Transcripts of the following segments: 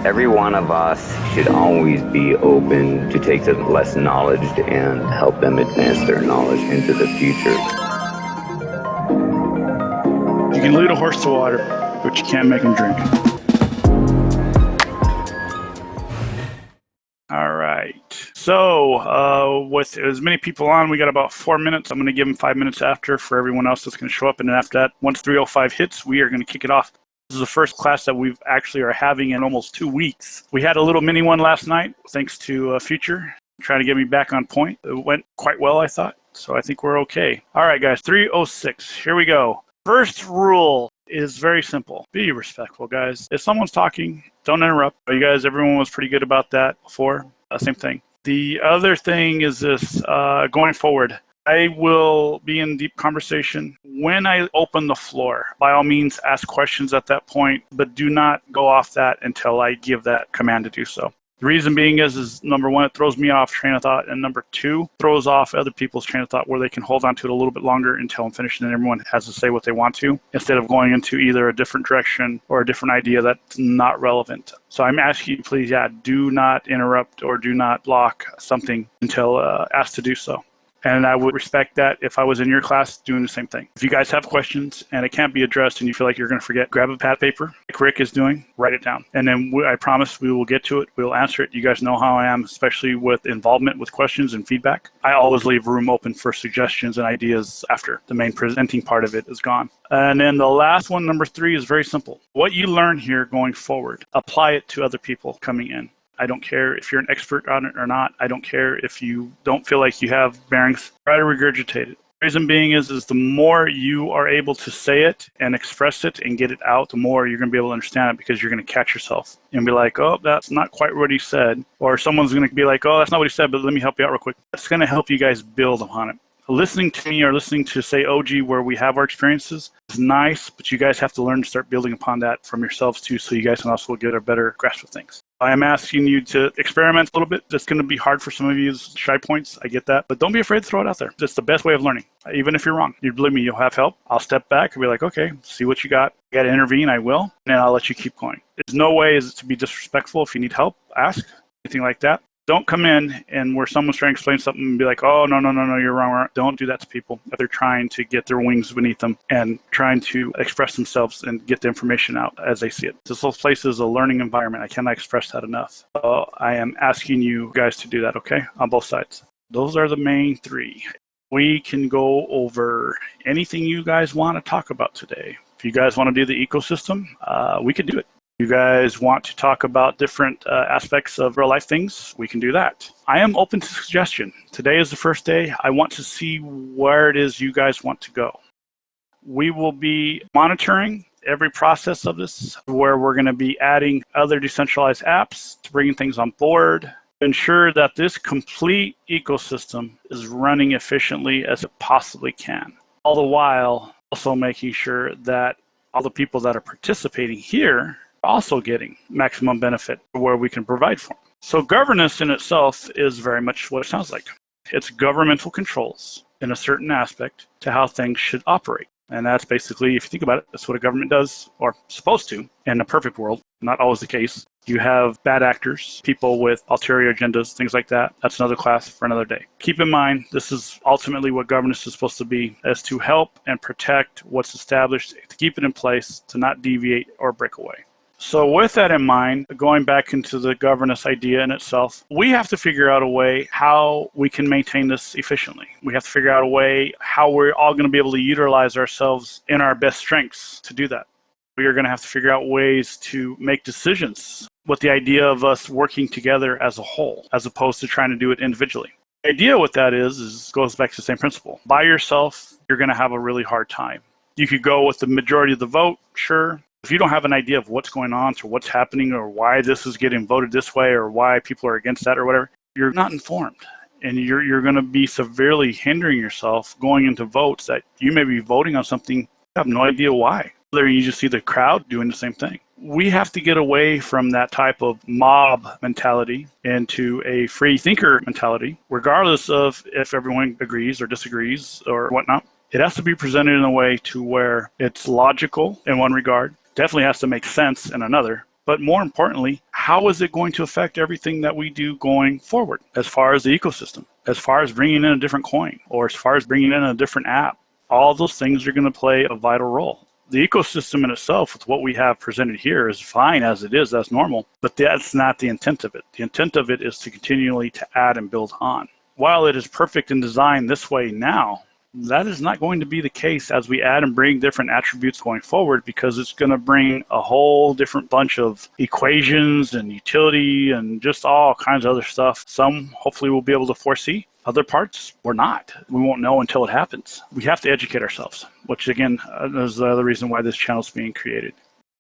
Every one of us should always be open to take the less knowledge and help them advance their knowledge into the future. You can lead a horse to water, but you can't make him drink. All right. So with as many people on, we got about 4 minutes. I'm going to give them 5 minutes after for everyone else that's going to show up. And then after that, once 3:05 hits, we are going to kick it off. This is the first class that we've actually are having in almost 2 weeks. We had a little mini one last night, thanks to Future, trying to get me back on point. It went quite well, I thought. So I think we're okay. All right, guys, 3:06. Here we go. First rule is very simple. Be respectful, guys. If someone's talking, don't interrupt. You guys, everyone was pretty good about that before. Same thing. The other thing is this, going forward, I will be in deep conversation when I open the floor. By all means, ask questions at that point, but do not go off that until I give that command to do so. The reason being is number one, it throws me off train of thought, and number two, throws off other people's train of thought where they can hold on to it a little bit longer until I'm finished and everyone has to say what they want to, instead of going into either a different direction or a different idea that's not relevant. So I'm asking you, please, do not interrupt or do not block something until asked to do so. And I would respect that if I was in your class doing the same thing. If you guys have questions and it can't be addressed and you feel like you're going to forget, grab a pad of paper, like Rick is doing, write it down. And then I promise we will get to it. We'll answer it. You guys know how I am, especially with involvement with questions and feedback. I always leave room open for suggestions and ideas after the main presenting part of it is gone. And then the last one, number 3, is very simple. What you learn here going forward, apply it to other people coming in. I don't care if you're an expert on it or not. I don't care if you don't feel like you have bearings. Try to regurgitate it. The reason being is the more you are able to say it and express it and get it out, the more you're going to be able to understand it, because you're going to catch yourself and be like, oh, that's not quite what he said. Or someone's going to be like, oh, that's not what he said, but let me help you out real quick. That's going to help you guys build upon it. Listening to me or listening to, say, OG, where we have our experiences, is nice, but you guys have to learn to start building upon that from yourselves too, so you guys can also get a better grasp of things. I am asking you to experiment a little bit. It's going to be hard for some of you, shy points. I get that. But don't be afraid to throw it out there. It's the best way of learning. Even if you're wrong, you believe me, you'll have help. I'll step back and be like, okay, see what you got. You got to intervene, I will. And I'll let you keep going. There's no way is it to be disrespectful. If you need help, ask. Anything like that. Don't come in and where someone's trying to explain something and be like, oh, no, you're wrong. Don't do that to people. If they're trying to get their wings beneath them and trying to express themselves and get the information out as they see it. This whole place is a learning environment. I cannot express that enough. So I am asking you guys to do that, okay? On both sides. Those are the main 3. We can go over anything you guys want to talk about today. If you guys want to do the ecosystem, we can do it. You guys want to talk about different aspects of real life things, we can do that. I am open to suggestion. Today is the first day. I want to see where it is you guys want to go. We will be monitoring every process of this, where we're going to be adding other decentralized apps to bringing things on board, ensure that this complete ecosystem is running efficiently as it possibly can. All the while also making sure that all the people that are participating here also getting maximum benefit where we can provide for them. So governance in itself is very much what it sounds like. It's governmental controls in a certain aspect to how things should operate. And that's basically, if you think about it, that's what a government does, or supposed to, in a perfect world. Not always the case. You have bad actors, people with ulterior agendas, things like that. That's another class for another day. Keep in mind, this is ultimately what governance is supposed to be, is to help and protect what's established, to keep it in place, to not deviate or break away. So with that in mind, going back into the governance idea in itself, we have to figure out a way how we can maintain this efficiently. We have to figure out a way how we're all going to be able to utilize ourselves in our best strengths to do that. We are going to have to figure out ways to make decisions with the idea of us working together as a whole, as opposed to trying to do it individually. The idea with that goes back to the same principle. By yourself, you're going to have a really hard time. You could go with the majority of the vote, sure. If you don't have an idea of what's going on or what's happening or why this is getting voted this way or why people are against that or whatever, you're not informed. And you're going to be severely hindering yourself going into votes that you may be voting on something you have no idea why. Whether you just see the crowd doing the same thing. We have to get away from that type of mob mentality into a free thinker mentality, regardless of if everyone agrees or disagrees or whatnot. It has to be presented in a way to where it's logical in one regard, definitely has to make sense in another, But more importantly, how is it going to affect everything that we do going forward as far as the ecosystem, as far as bringing in a different coin, or as far as bringing in a different app? All those things are going to play a vital role. The ecosystem in itself, with what we have presented here, is fine as it is, that's normal, but that's not the intent of it. The intent of it is to continually to add and build on. While it is perfect in design this way now, that is not going to be the case as we add and bring different attributes going forward, because it's going to bring a whole different bunch of equations and utility and just all kinds of other stuff. Some hopefully we'll be able to foresee. Other parts, we're not. We won't know until it happens. We have to educate ourselves, which again is the other reason why this channel is being created.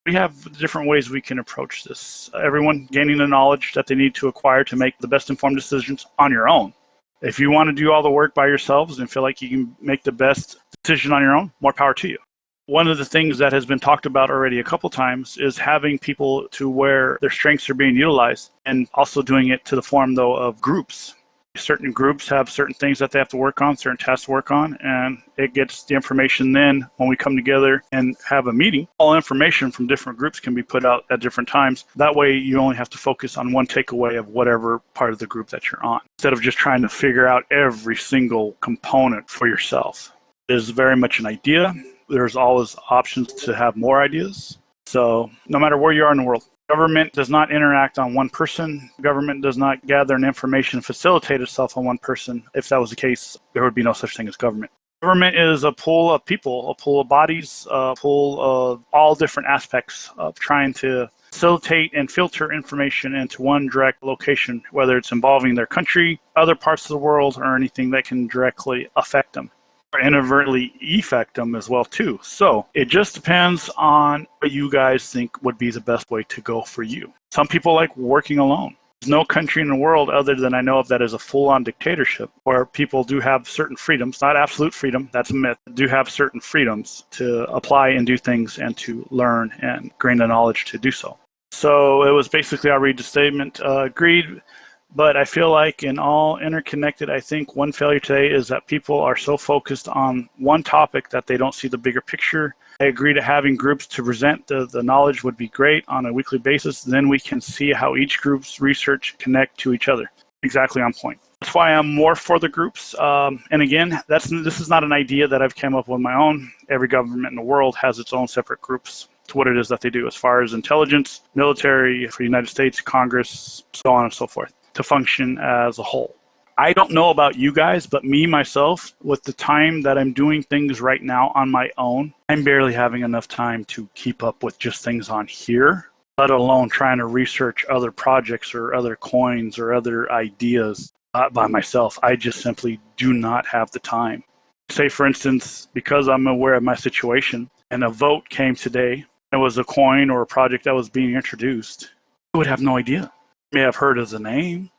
We have different ways we can approach this. Everyone gaining the knowledge that they need to acquire to make the best informed decisions on your own. If you want to do all the work by yourselves and feel like you can make the best decision on your own, more power to you. One of the things that has been talked about already a couple times is having people to where their strengths are being utilized, and also doing it to the form, though, of groups. Certain groups have certain things that they have to work on, certain tasks to work on, and it gets the information then when we come together and have a meeting. All information from different groups can be put out at different times. That way you only have to focus on one takeaway of whatever part of the group that you're on, instead of just trying to figure out every single component for yourself. It is very much an idea. There's always options to have more ideas. So no matter where you are in the world, government does not interact on one person. Government does not gather an information and facilitate itself on one person. If that was the case, there would be no such thing as government. Government is a pool of people, a pool of bodies, a pool of all different aspects of trying to facilitate and filter information into one direct location, whether it's involving their country, other parts of the world, or anything that can directly affect them, or inadvertently affect them as well too. So it just depends on what you guys think would be the best way to go for you. Some people like working alone. There's no country in the world other than I know of that is a full-on dictatorship, where people do have certain freedoms, not absolute freedom, that's a myth, do have certain freedoms to apply and do things and to learn and gain the knowledge to do so. So it was basically, I'll read the statement, agreed. But I feel like in all interconnected, I think one failure today is that people are so focused on one topic that they don't see the bigger picture. I agree to having groups to present the knowledge would be great on a weekly basis. Then we can see how each group's research connect to each other. Exactly on point. That's why I'm more for the groups. And again, this is not an idea that I've come up with my own. Every government in the world has its own separate groups to what it is that they do as far as intelligence, military, for the United States, Congress, so on and so forth, to function as a whole. I don't know about you guys, but me, myself, with the time that I'm doing things right now on my own, I'm barely having enough time to keep up with just things on here, let alone trying to research other projects or other coins or other ideas by myself. I just simply do not have the time. Say, for instance, because I'm aware of my situation and a vote came today, it was a coin or a project that was being introduced, I would have no idea. May have heard of the name.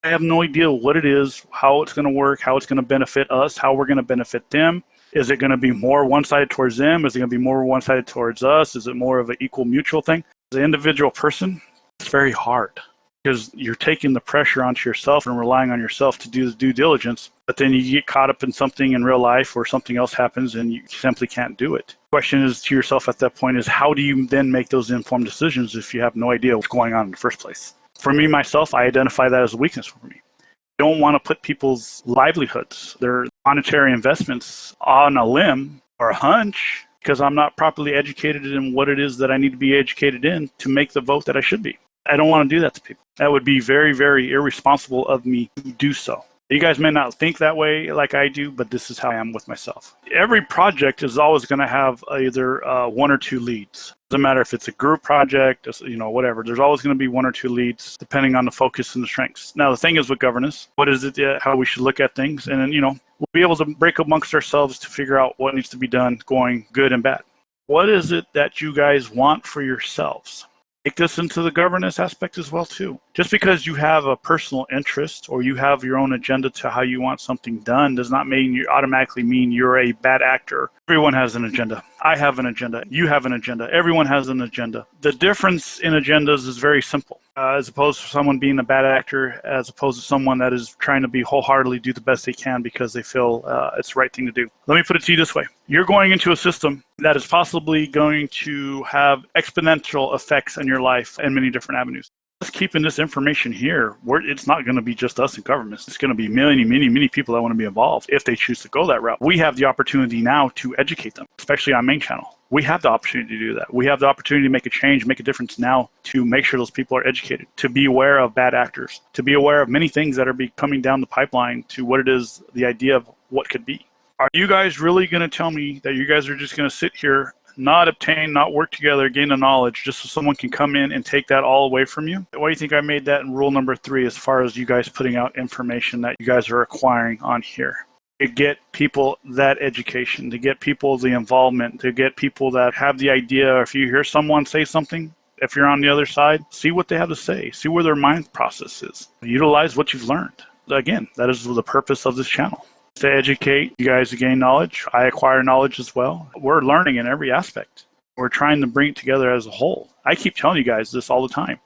I have no idea what it is, how it's going to work, how it's going to benefit us, how we're going to benefit them. Is it going to be more one-sided towards them? Is it going to be more one-sided towards us? Is it more of an equal mutual thing? As an individual person, it's very hard because you're taking the pressure onto yourself and relying on yourself to do the due diligence, but then you get caught up in something in real life or something else happens and you simply can't do it. The question is to yourself at that point is, how do you then make those informed decisions if you have no idea what's going on in the first place? For me, myself, I identify that as a weakness for me. I don't want to put people's livelihoods, their monetary investments on a limb or a hunch because I'm not properly educated in what it is that I need to be educated in to make the vote that I should be. I don't want to do that to people. That would be very, very irresponsible of me to do so. You guys may not think that way like I do, but this is how I am with myself. Every project is always going to have either one or two leads. Doesn't matter if it's a group project, whatever. There's always going to be one or two leads depending on the focus and the strengths. Now, the thing is with governance, what is it, how we should look at things? And then, we'll be able to break amongst ourselves to figure out what needs to be done, going good and bad. What is it that you guys want for yourselves? Take this into the governance aspect as well too. Just because you have a personal interest or you have your own agenda to how you want something done does not mean you automatically mean you're a bad actor Everyone has an agenda. I have an agenda. You have an agenda. Everyone has an agenda. The difference in agendas is very simple. As opposed to someone being a bad actor, as opposed to someone that is trying to be wholeheartedly do the best they can because they feel it's the right thing to do. Let me put it to you this way. You're going into a system that is possibly going to have exponential effects in your life in many different avenues. Just keeping this information here, it's not going to be just us in governments. It's going to be many people that want to be involved if they choose to go that route. We have the opportunity now to educate them, especially on main channel. We have the opportunity to do that. We have the opportunity to make a change, make a difference now to make sure those people are educated, to be aware of bad actors, to be aware of many things that are coming down the pipeline to what it is, the idea of what could be. Are you guys really going to tell me that you guys are just going to sit here, not obtain, not work together, gain the knowledge, just so someone can come in and take that all away from you? Why do you think I made that in rule number 3 as far as you guys putting out information that you guys are acquiring on here? To get people that education, to get people the involvement, to get people that have the idea. If you hear someone say something, if you're on the other side, see what they have to say, see where their mind process is. Utilize what you've learned. Again, that is the purpose of this channel. To educate you guys to gain knowledge. I acquire knowledge as well. We're learning in every aspect. We're trying to bring it together as a whole. I keep telling you guys this all the time.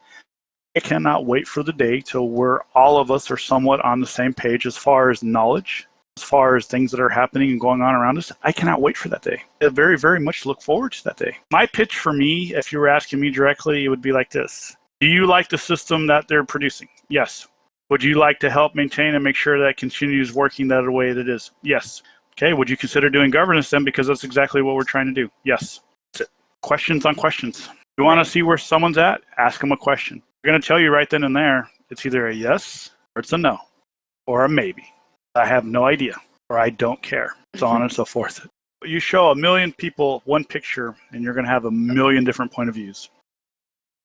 I cannot wait for the day till we're all of us are somewhat on the same page as far as knowledge, as far as things that are happening and going on around us. I cannot wait for that day. I very much look forward to that day. My pitch for me, if you were asking me directly, it would be like this. Do you like the system that they're producing? Yes. Would you like to help maintain and make sure that it continues working that way that it is? Yes. Okay, would you consider doing governance then? Because that's exactly what we're trying to do. Yes. That's it. Questions on questions. You want to see where someone's at? Ask them a question. They're going to tell you right then and there, it's either a yes, or it's a no, or a maybe. I have no idea, or I don't care, so on and so forth. You show 1 million people one picture, and you're going to have 1 million different point of views.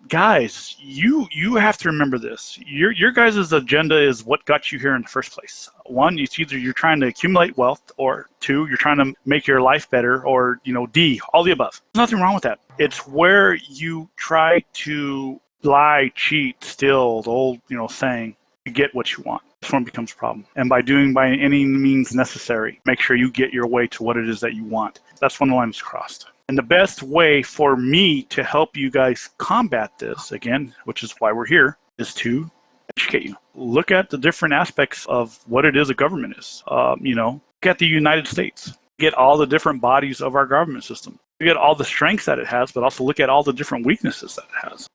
Guys, you have to remember this. Your guys' agenda is what got you here in the first place. 1, it's either you're trying to accumulate wealth, or 2, you're trying to make your life better, or D, all the above. There's nothing wrong with that. It's where you try to lie, cheat, steal, the old saying, to get what you want. This one becomes a problem. And by any means necessary, make sure you get your way to what it is that you want. That's when the line is crossed. And the best way for me to help you guys combat this, again, which is why we're here, is to educate you. Look at the different aspects of what it is a government is. Look at the United States. Get all the different bodies of our government system. Look at all the strengths that it has, but also look at all the different weaknesses that it has.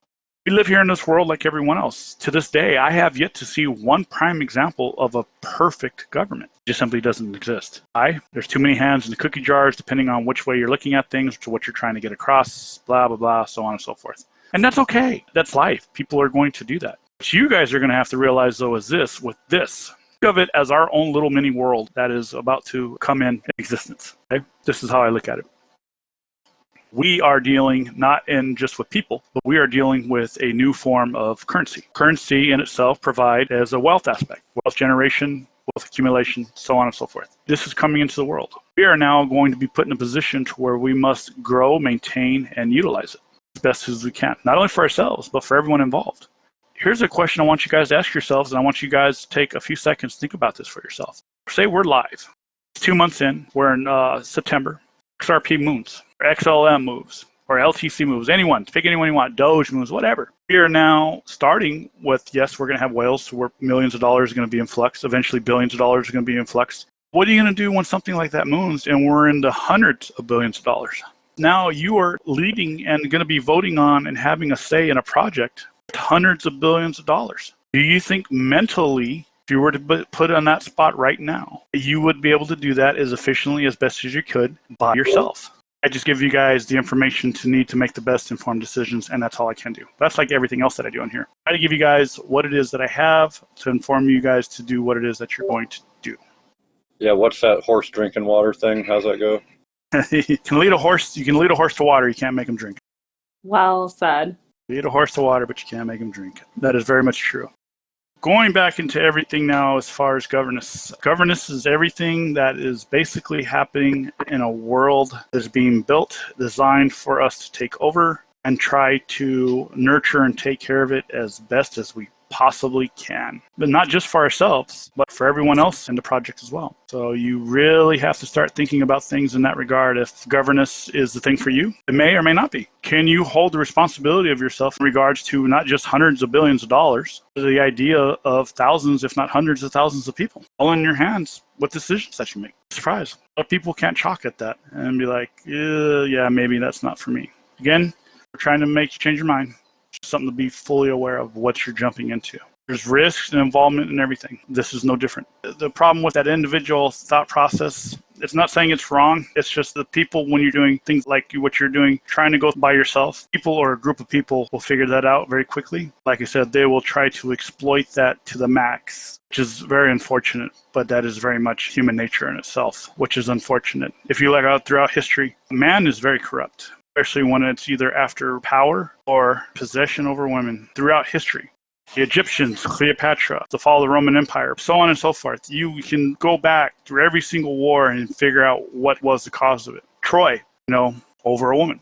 We live here in this world like everyone else. To this day, I have yet to see one prime example of a perfect government. It just simply doesn't exist. There's too many hands in the cookie jars, depending on which way you're looking at things, to what you're trying to get across, blah, blah, blah, so on and so forth. And that's okay. That's life. People are going to do that. What you guys are going to have to realize, though, is this. Think of it as our own little mini world that is about to come in existence. Okay? This is how I look at it. We are dealing not in just with people, but we are dealing with a new form of currency. Currency in itself provides as a wealth aspect, wealth generation, wealth accumulation, so on and so forth. This is coming into the world. We are now going to be put in a position to where we must grow, maintain, and utilize it as best as we can. Not only for ourselves, but for everyone involved. Here's a question I want you guys to ask yourselves, and I want you guys to take a few seconds to think about this for yourself. Say we're live. It's 2 months in. We're in September. XRP moves, or XLM moves, or LTC moves. Anyone, pick anyone you want. Doge moves, whatever. We are now starting with, yes, we're going to have whales, so where millions of dollars are going to be in flux. Eventually, billions of dollars are going to be in flux. What are you going to do when something like that moves and we're in the hundreds of billions of dollars? Now you are leading and going to be voting on and having a say in a project with hundreds of billions of dollars. Do you think mentally, if you were to put on that spot right now, you would be able to do that as efficiently as best as you could by yourself? I just give you guys the information to need to make the best informed decisions, and that's all I can do. That's like everything else that I do on here. I try to give you guys what it is that I have to inform you guys to do what it is that you're going to do. Yeah, what's that horse drinking water thing? How's that go? You can lead a horse to water, you can't make him drink. Well said. Lead a horse to water, but you can't make him drink. That is very much true. Going back into everything now as far as governance. Governance is everything that is basically happening in a world that is being built, designed for us to take over and try to nurture and take care of it as best as we possibly can. But not just for ourselves, but for everyone else in the project as well. So you really have to start thinking about things in that regard. If governance is the thing for you, it may or may not be. Can you hold the responsibility of yourself in regards to not just hundreds of billions of dollars, but the idea of thousands, if not hundreds of thousands of people all in your hands with decisions that you make? Surprise. A lot of people can't chalk at that and be like, yeah, maybe that's not for me. Again, we're trying to make you change your mind. Something to be fully aware of what you're jumping into. There's risks and involvement in everything. This is no different. The problem with that individual thought process, it's not saying it's wrong. It's just that people, when you're doing things like what you're doing, trying to go by yourself, people or a group of people will figure that out very quickly. Like I said, they will try to exploit that to the max, which is very unfortunate, but that is very much human nature in itself, which is unfortunate. If you look out throughout history, man is very corrupt, especially when it's either after power or possession over women throughout history. The Egyptians, Cleopatra, the fall of the Roman Empire, so on and so forth. You can go back through every single war and figure out what was the cause of it. Troy, over a woman.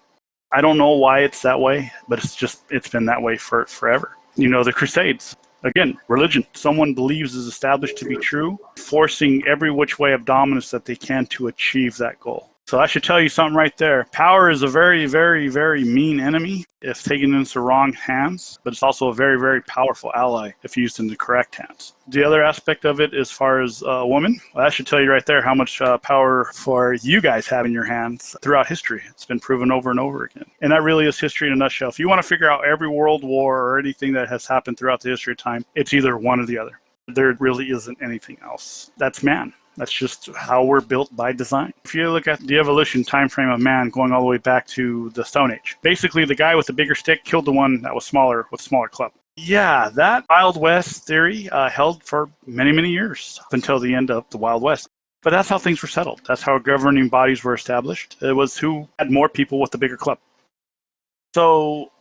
I don't know why it's that way, but it's been that way for forever. The Crusades. Again, religion. Someone believes is established to be true, forcing every which way of dominance that they can to achieve that goal. So I should tell you something right there. Power is a very, very, very mean enemy if taken into the wrong hands, but it's also a very, very powerful ally if used in the correct hands. The other aspect of it, as far as a woman, well, I should tell you right there how much power for you guys have in your hands throughout history. It's been proven over and over again. And that really is history in a nutshell. If you want to figure out every world war or anything that has happened throughout the history of time, it's either one or the other. There really isn't anything else. That's man. That's just how we're built by design. If you look at the evolution time frame of man going all the way back to the Stone Age, basically the guy with the bigger stick killed the one that was smaller with a smaller club. Yeah, that Wild West theory held for many, many years up until the end of the Wild West. But that's how things were settled. That's how governing bodies were established. It was who had more people with the bigger club. So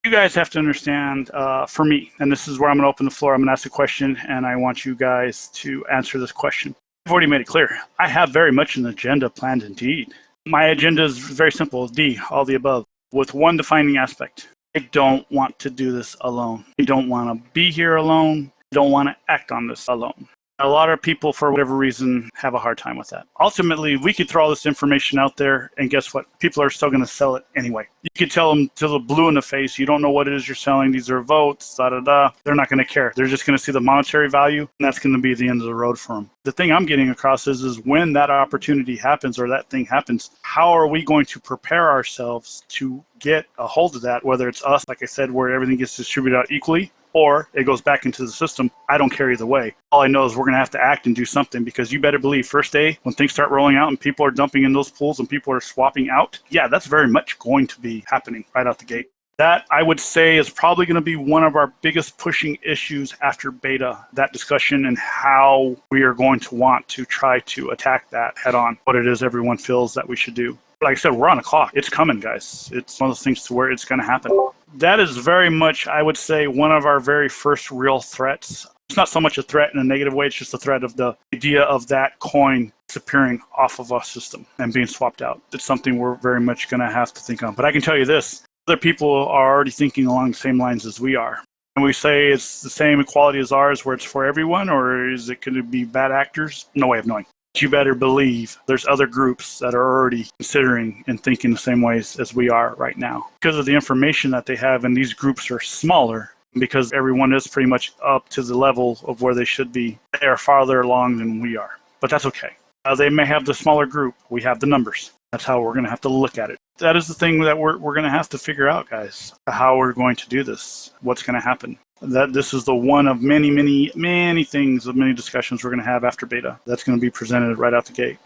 you guys have to understand, for me, and this is where I'm going to open the floor. I'm going to ask a question, and I want you guys to answer this question. I've already made it clear. I have very much an agenda planned indeed. My agenda is very simple. D, all the above, with one defining aspect. I don't want to do this alone. I don't want to be here alone. I don't want to act on this alone. A lot of people, for whatever reason, have a hard time with that. Ultimately, we could throw all this information out there, and guess what? People are still going to sell it anyway. You could tell them till the blue in the face, you don't know what it is you're selling, these are votes, da-da-da. They're not going to care. They're just going to see the monetary value, and that's going to be the end of the road for them. The thing I'm getting across is when that opportunity happens or that thing happens, how are we going to prepare ourselves to get a hold of that, whether it's us, like I said, where everything gets distributed out equally, or it goes back into the system. I don't care either way. All I know is we're going to have to act and do something, because you better believe first day when things start rolling out and people are dumping in those pools and people are swapping out, yeah, that's very much going to be happening right out the gate. That, I would say, is probably going to be one of our biggest pushing issues after beta, that discussion and how we are going to want to try to attack that head on, what it is everyone feels that we should do. Like I said, we're on a clock. It's coming, guys. It's one of those things to where it's going to happen. That is very much, I would say, one of our very first real threats. It's not so much a threat in a negative way. It's just a threat of the idea of that coin disappearing off of our system and being swapped out. It's something we're very much going to have to think on. But I can tell you this, other people are already thinking along the same lines as we are. And we say it's the same equality as ours where it's for everyone, or is it going to be bad actors? No way of knowing. You better believe there's other groups that are already considering and thinking the same ways as we are right now. Because of the information that they have, and these groups are smaller, because everyone is pretty much up to the level of where they should be, they are farther along than we are. But that's okay. They may have the smaller group. We have the numbers. That's how we're going to have to look at it. That is the thing that we're going to have to figure out, guys, how we're going to do this, what's going to happen. That this is the one of many, many, many things, of many discussions we're going to have after beta. That's going to be presented right out the gate.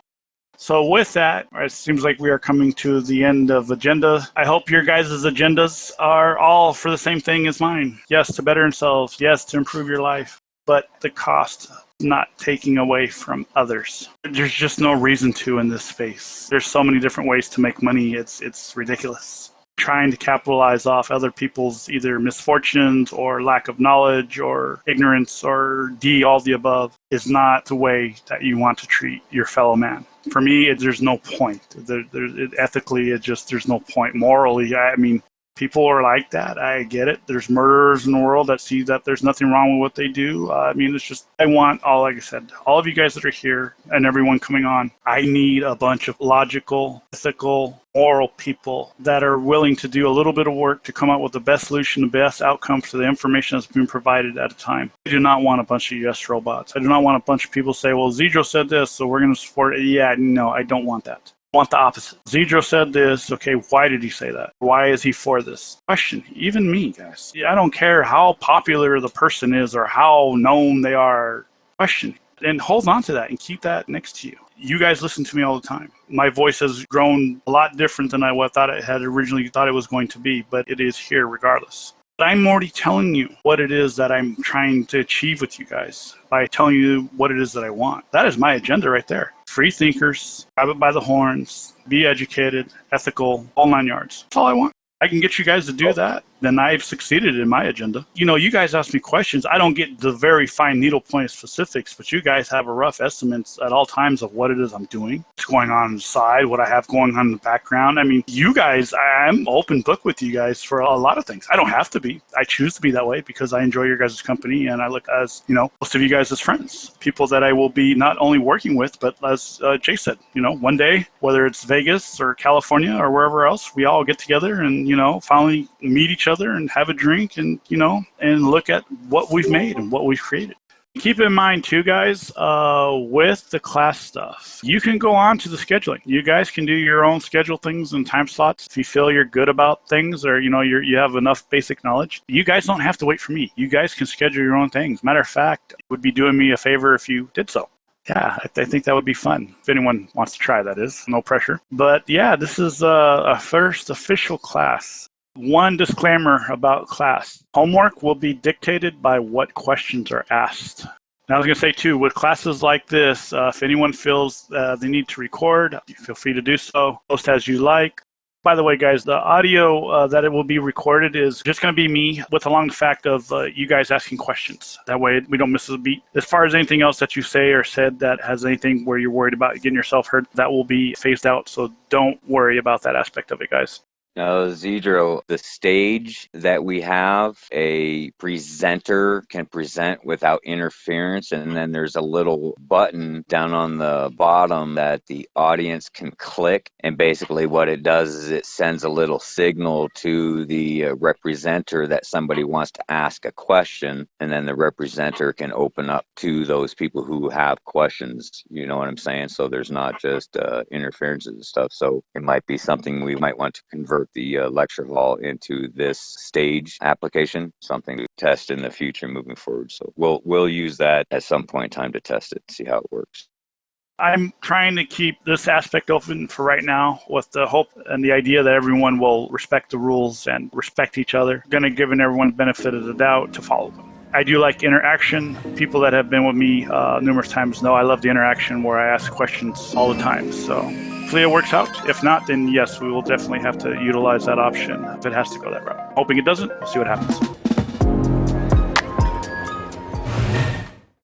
So with that, it seems like we are coming to the end of agenda. I hope your guys' agendas are all for the same thing as mine. Yes, to better yourselves. Yes, to improve your life. But the cost, not taking away from others. There's just no reason to in this space. There's so many different ways to make money. It's ridiculous. Trying to capitalize off other people's either misfortunes or lack of knowledge or ignorance or all the above is not the way that you want to treat your fellow man. For me, there's no point. Ethically, there's no point. Morally, I mean, People are like that. I get it. There's murderers in the world that see that there's nothing wrong with what they do. I mean, it's just, I want like I said, all of you guys that are here and everyone coming on, I need a bunch of logical, ethical, moral people that are willing to do a little bit of work to come up with the best solution, the best outcome for the information that's been provided at a time. I do not want a bunch of yes robots. I do not want a bunch of people say, well, Zdro said this, so we're going to support it. Yeah, no, I don't want that. I want the opposite. Zdro said this. Okay, why did he say that? Why is he for this? Question. Even me, guys. I don't care how popular the person is or how known they are. Question. And hold on to that and keep that next to you. You guys listen to me all the time. My voice has grown a lot different than I thought it had originally thought it was going to be, but it is here regardless. But I'm already telling you what it is that I'm trying to achieve with you guys by telling you what it is that I want. That is my agenda right there. Free thinkers, grab it by the horns, be educated, ethical, all 9 yards. That's all I want. I can get you guys to do that, then I've succeeded in my agenda. You know, you guys ask me questions. I don't get the very fine needlepoint specifics, but you guys have a rough estimate at all times of what it is I'm doing, what's going on inside, what I have going on in the background. I mean, you guys, I'm open book with you guys for a lot of things. I don't have to be. I choose to be that way because I enjoy your guys' company and I look as, you know, most of you guys as friends, people that I will be not only working with, but as Jay said, you know, one day, whether it's Vegas or California or wherever else, we all get together and, you know, finally meet each other and have a drink and, you know, and look at what we've made and what we've created. Keep in mind too, guys, with the class stuff, you can go on to the scheduling. You guys can do your own schedule things and time slots. If you feel you're good about things or, you know, you have enough basic knowledge, you guys don't have to wait for me. You guys can schedule your own things. Matter of fact, it would be doing me a favor if you did so. Yeah, I think that would be fun. If anyone wants to try, that is. No pressure. But yeah, this is a first official class. One disclaimer about class. Homework will be dictated by what questions are asked. Now, I was going to say, too, with classes like this, if anyone feels they need to record, feel free to do so. Post as you like. By the way, guys, the audio that it will be recorded is just going to be me with along the fact of you guys asking questions. That way we don't miss a beat. As far as anything else that you say or said that has anything where you're worried about getting yourself heard, that will be phased out. So don't worry about that aspect of it, guys. Now, Zdro, the stage that we have, a presenter can present without interference, and then there's a little button down on the bottom that the audience can click, and basically what it does is it sends a little signal to the representer that somebody wants to ask a question, and then the representer can open up to those people who have questions, you know what I'm saying? So there's not just interferences and stuff, so it might be something we might want to convert the lecture hall into this stage application, something to test in the future moving forward. So we'll use that at some point in time to test it, see how it works. I'm trying to keep this aspect open for right now with the hope and the idea that everyone will respect the rules and respect each other. Going to give everyone the benefit of the doubt to follow them. I do like interaction. People that have been with me numerous times know I love the interaction where I ask questions all the time. So hopefully it works out. If not, then yes, we will definitely have to utilize that option if it has to go that route. Hoping it doesn't. We'll see what happens.